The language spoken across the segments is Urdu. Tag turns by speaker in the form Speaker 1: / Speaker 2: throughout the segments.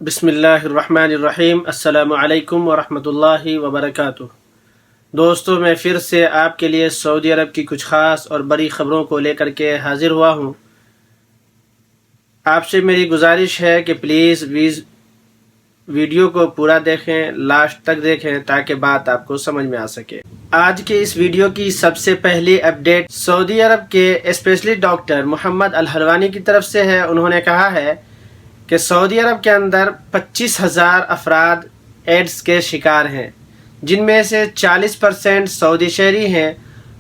Speaker 1: بسم اللہ الرحمن الرحیم۔ السلام علیکم ورحمۃ اللہ وبرکاتہ۔ دوستو، میں پھر سے آپ کے لیے سعودی عرب کی کچھ خاص اور بڑی خبروں کو لے کر کے حاضر ہوا ہوں۔ آپ سے میری گزارش ہے کہ پلیز ویڈیو کو پورا دیکھیں، لاسٹ تک دیکھیں تاکہ بات آپ کو سمجھ میں آ سکے۔ آج کے اس ویڈیو کی سب سے پہلی اپڈیٹ سعودی عرب کے اسپیشلسٹ ڈاکٹر محمد الحلوانی کی طرف سے ہے۔ انہوں نے کہا ہے کہ سعودی عرب کے اندر 25,000 افراد ایڈز کے شکار ہیں، جن میں سے 40% سعودی شہری ہیں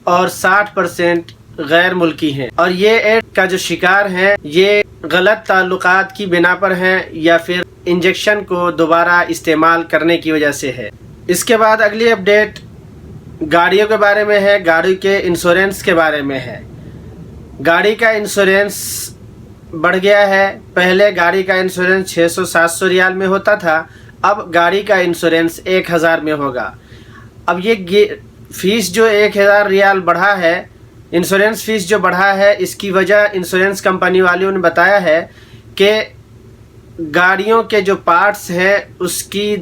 Speaker 1: اور 60% غیر ملکی ہیں، اور یہ ایڈز کا جو شکار ہیں یہ غلط تعلقات کی بنا پر ہیں یا پھر انجیکشن کو دوبارہ استعمال کرنے کی وجہ سے ہے۔ اس کے بعد اگلی اپڈیٹ گاڑیوں کے بارے میں ہے، گاڑی کے انشورنس کے بارے میں ہے۔ گاڑی کا انشورنس بڑھ گیا ہے۔ پہلے گاڑی کا انشورنس 600-700 ریال میں ہوتا تھا، اب گاڑی کا انشورنس 1,000 میں ہوگا۔ اب یہ فیس جو 1,000 ریال بڑھا ہے، انشورنس فیس جو بڑھا ہے، اس کی وجہ انشورنس کمپنی والوں نے بتایا ہے کہ گاڑیوں کے جو پارٹس ہیں اس کی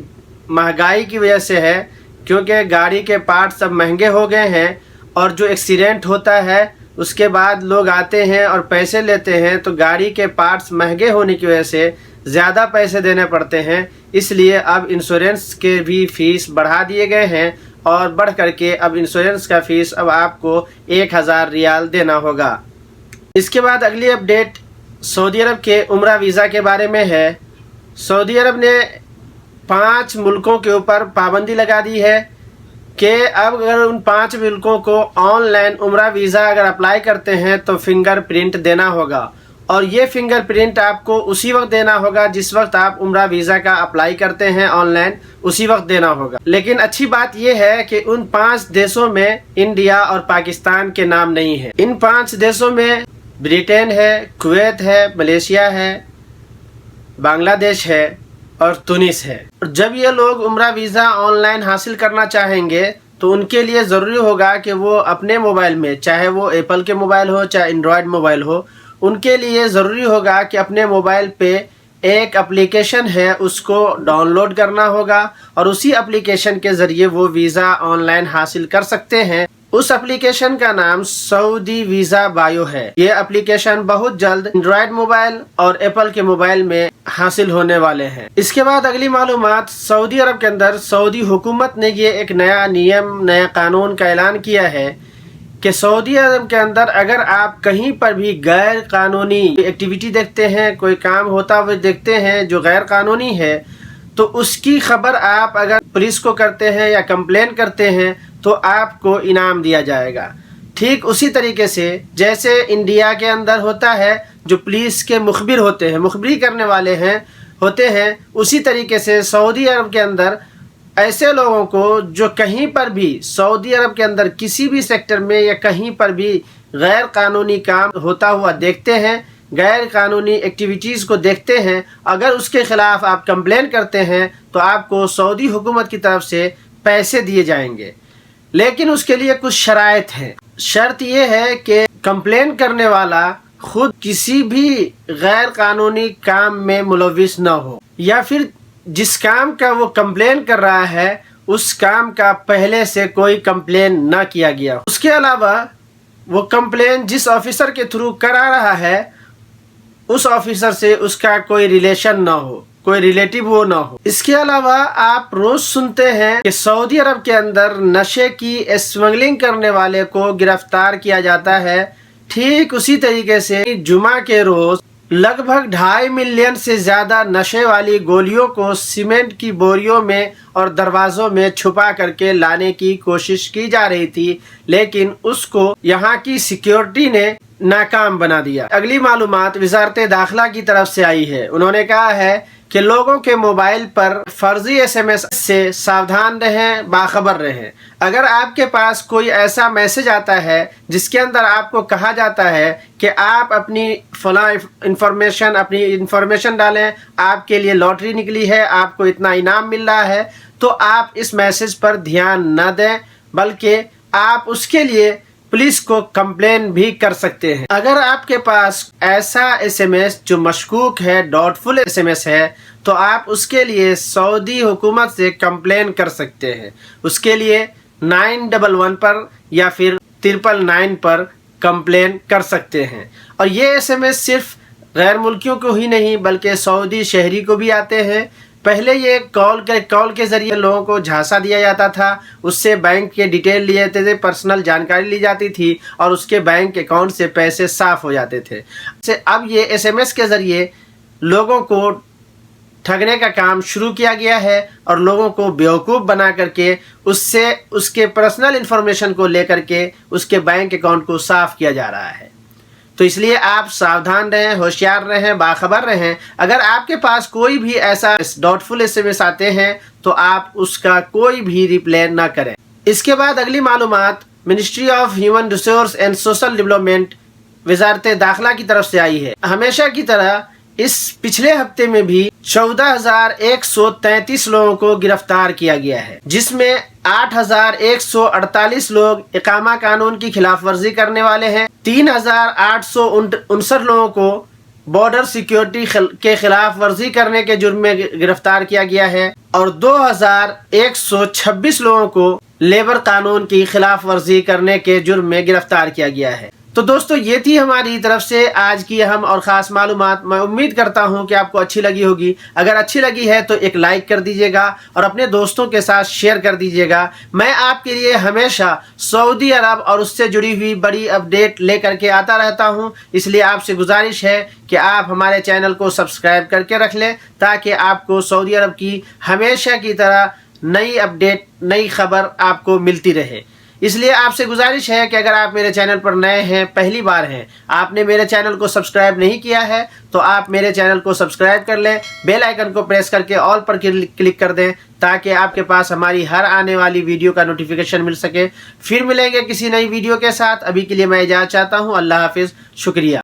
Speaker 1: مہنگائی کی وجہ سے ہے، کیونکہ گاڑی کے پارٹس اب مہنگے ہو گئے ہیں، اور جو ایکسیڈنٹ ہوتا ہے اس کے بعد لوگ آتے ہیں اور پیسے لیتے ہیں، تو گاڑی کے پارٹس مہنگے ہونے کی وجہ سے زیادہ پیسے دینے پڑتے ہیں۔ اس لیے اب انشورنس کے بھی فیس بڑھا دیے گئے ہیں، اور بڑھ کر کے اب انشورنس کا فیس اب آپ کو 1,000 ریال دینا ہوگا۔ اس کے بعد اگلی اپڈیٹ سعودی عرب کے عمرہ ویزا کے بارے میں ہے۔ سعودی عرب نے 5 ملکوں کے اوپر پابندی لگا دی ہے کہ اب اگر ان 5 ملکوں کو آن لائن عمرہ ویزا اگر اپلائی کرتے ہیں تو فنگر پرنٹ دینا ہوگا، اور یہ فنگر پرنٹ آپ کو اسی وقت دینا ہوگا جس وقت آپ عمرہ ویزا کا اپلائی کرتے ہیں آن لائن، اسی وقت دینا ہوگا۔ لیکن اچھی بات یہ ہے کہ ان 5 دیشوں میں انڈیا اور پاکستان کے نام نہیں ہیں۔ ان 5 دیشوں میں برطانیہ ہے، کویت ہے، ملیشیا ہے، بنگلہ دیش ہے اور تونس ہے۔ جب یہ لوگ عمرہ ویزا آن لائن حاصل کرنا چاہیں گے تو ان کے لیے ضروری ہوگا کہ وہ اپنے موبائل میں، چاہے وہ ایپل کے موبائل ہو چاہے اینڈرائڈ موبائل ہو، ان کے لیے ضروری ہوگا کہ اپنے موبائل پہ ایک اپلیکیشن ہے اس کو ڈاؤن لوڈ کرنا ہوگا، اور اسی اپلیکیشن کے ذریعے وہ ویزا آن لائن حاصل کر سکتے ہیں۔ اس اپلیکیشن کا نام سعودی ویزا بایو ہے۔ یہ اپلیکیشن بہت جلد اینڈرائڈ موبائل اور ایپل کے موبائل میں حاصل ہونے والے ہیں۔ اس کے بعد اگلی معلومات، سعودی عرب کے اندر سعودی حکومت نے یہ ایک نیا قانون کا اعلان کیا ہے کہ سعودی عرب کے اندر اگر آپ کہیں پر بھی غیر قانونی ایکٹیویٹی دیکھتے ہیں، کوئی کام ہوتا ہوئے دیکھتے ہیں جو غیر قانونی ہے، تو اس کی خبر آپ اگر پولیس کو کرتے ہیں یا کمپلین کرتے ہیں تو آپ کو انعام دیا جائے گا۔ ٹھیک اسی طریقے سے جیسے انڈیا کے اندر ہوتا ہے، جو پولیس کے مخبر ہوتے ہیں، مخبری کرنے والے ہوتے ہیں، اسی طریقے سے سعودی عرب کے اندر ایسے لوگوں کو جو کہیں پر بھی سعودی عرب کے اندر کسی بھی سیکٹر میں یا کہیں پر بھی غیر قانونی کام ہوتا ہوا دیکھتے ہیں، غیر قانونی ایکٹیویٹیز کو دیکھتے ہیں، اگر اس کے خلاف آپ کمپلین کرتے ہیں تو آپ کو سعودی حکومت کی طرف سے پیسے دیے جائیں گے، لیکن اس کے لیے کچھ شرائط ہیں۔ شرط یہ ہے کہ کمپلین کرنے والا خود کسی بھی غیر قانونی کام میں ملوث نہ ہو، یا پھر جس کام کا وہ کمپلین کر رہا ہے اس کام کا پہلے سے کوئی کمپلین نہ کیا گیا ہو۔ اس کے علاوہ وہ کمپلین جس آفیسر کے تھرو کرا رہا ہے اس آفیسر سے اس کا کوئی ریلیشن نہ ہو، کوئی ریلیٹیو وہ نہ ہو۔ اس کے علاوہ آپ روز سنتے ہیں کہ سعودی عرب کے اندر نشے کی اسمگلنگ کرنے والے کو گرفتار کیا جاتا ہے۔ ٹھیک اسی طریقے سے جمعہ کے روز لگ بھگ 2.5 ملین سے زیادہ نشے والی گولیوں کو سیمنٹ کی بوریوں میں اور دروازوں میں چھپا کر کے لانے کی کوشش کی جا رہی تھی، لیکن اس کو یہاں کی سیکیورٹی نے ناکام بنا دیا۔ اگلی معلومات وزارت داخلہ کی طرف سے آئی ہے۔ انہوں نے کہا ہے کہ لوگوں کے موبائل پر فرضی SMS سے ساودھان رہیں، باخبر رہیں۔ اگر آپ کے پاس کوئی ایسا میسج آتا ہے جس کے اندر آپ کو کہا جاتا ہے کہ آپ اپنی فلاں انفارمیشن ڈالیں، آپ کے لیے لاٹری نکلی ہے، آپ کو اتنا انعام مل رہا ہے، تو آپ اس میسج پر دھیان نہ دیں، بلکہ آپ اس کے لیے پولیس کو کمپلین بھی کر سکتے ہیں۔ اگر آپ کے پاس ایسا SMS جو مشکوک ہے، ڈاؤٹ فل SMS ہے، تو آپ اس کے لیے سعودی حکومت سے کمپلین کر سکتے ہیں. اس کے لیے 911 پر یا پھر 999 پر کمپلین کر سکتے ہیں. اور یہ SMS صرف غیر ملکیوں کو ہی نہیں بلکہ سعودی شہری کو بھی آتے ہیں. پہلے یہ کال کے ذریعے لوگوں کو جھانسا دیا جاتا تھا، اس سے بینک کے ڈیٹیل لیے جاتے تھے، پرسنل جانکاری لی جاتی تھی اور اس کے بینک اکاؤنٹ سے پیسے صاف ہو جاتے تھے. اب یہ SMS کے ذریعے لوگوں کو ٹھگنے کا کام شروع کیا گیا ہے اور لوگوں کو بیوقوف بنا کر کے اس کے پرسنل انفارمیشن کو لے کر کے اس کے بینک اکاؤنٹ کو صاف کیا جا رہا ہے. تو اس لیے آپ ساودھان رہیں، ہوشیار رہیں، باخبر رہیں. اگر آپ کے پاس کوئی بھی ایسا ڈاؤٹ فل SMS آتے ہیں تو آپ اس کا کوئی بھی ریپلے نہ کریں. اس کے بعد اگلی معلومات ministry of human resource and social development وزارت داخلہ کی طرف سے آئی ہے. ہمیشہ کی طرح اس پچھلے ہفتے میں بھی 14,133 لوگوں کو گرفتار کیا گیا ہے، جس میں 8,148 لوگ اقامہ قانون کی خلاف ورزی کرنے والے ہیں، 3,859 لوگوں کو بارڈر سیکیورٹی کے خلاف ورزی کرنے کے جرم میں گرفتار کیا گیا ہے اور 2,126 لوگوں کو لیبر قانون کی خلاف ورزی کرنے کے جرم میں گرفتار کیا گیا ہے. تو دوستو یہ تھی ہماری طرف سے آج کی اہم اور خاص معلومات. میں امید کرتا ہوں کہ آپ کو اچھی لگی ہوگی. اگر اچھی لگی ہے تو ایک لائک کر دیجیے گا اور اپنے دوستوں کے ساتھ شیئر کر دیجیے گا. میں آپ کے لیے ہمیشہ سعودی عرب اور اس سے جڑی ہوئی بڑی اپڈیٹ لے کر کے آتا رہتا ہوں. اس لیے آپ سے گزارش ہے کہ آپ ہمارے چینل کو سبسکرائب کر کے رکھ لیں تاکہ آپ کو سعودی عرب کی ہمیشہ کی طرح نئی اپڈیٹ، نئی خبر آپ کو ملتی رہے. اس لیے آپ سے گزارش ہے کہ اگر آپ میرے چینل پر نئے ہیں، پہلی بار ہیں، آپ نے میرے چینل کو سبسکرائب نہیں کیا ہے تو آپ میرے چینل کو سبسکرائب کر لیں، بیل آئیکن کو پریس کر کے آل پر کلک کر دیں تاکہ آپ کے پاس ہماری ہر آنے والی ویڈیو کا نوٹیفیکیشن مل سکے. پھر ملیں گے کسی نئی ویڈیو کے ساتھ. ابھی کے لیے میں اجازت چاہتا ہوں. اللہ حافظ. شکریہ.